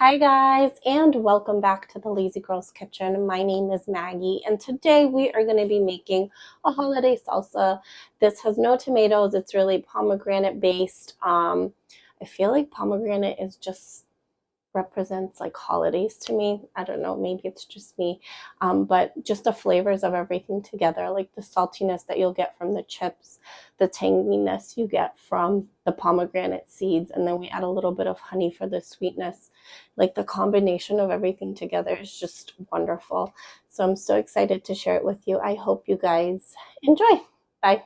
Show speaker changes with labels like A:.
A: Hi guys, and welcome back to the Lazy Girls Kitchen. My name is Maggie, and today we are going to be making a holiday salsa. This has no tomatoes. It's really pomegranate based. I feel like pomegranate is just represents like holidays to me. I don't know, maybe it's just me. But just the flavors of everything together, like the saltiness that you'll get from the chips, the tanginess you get from the pomegranate seeds, and then we add a little bit of honey for the sweetness. Like the combination of everything together is just wonderful. So I'm so excited to share it with you. I hope you guys enjoy. Bye.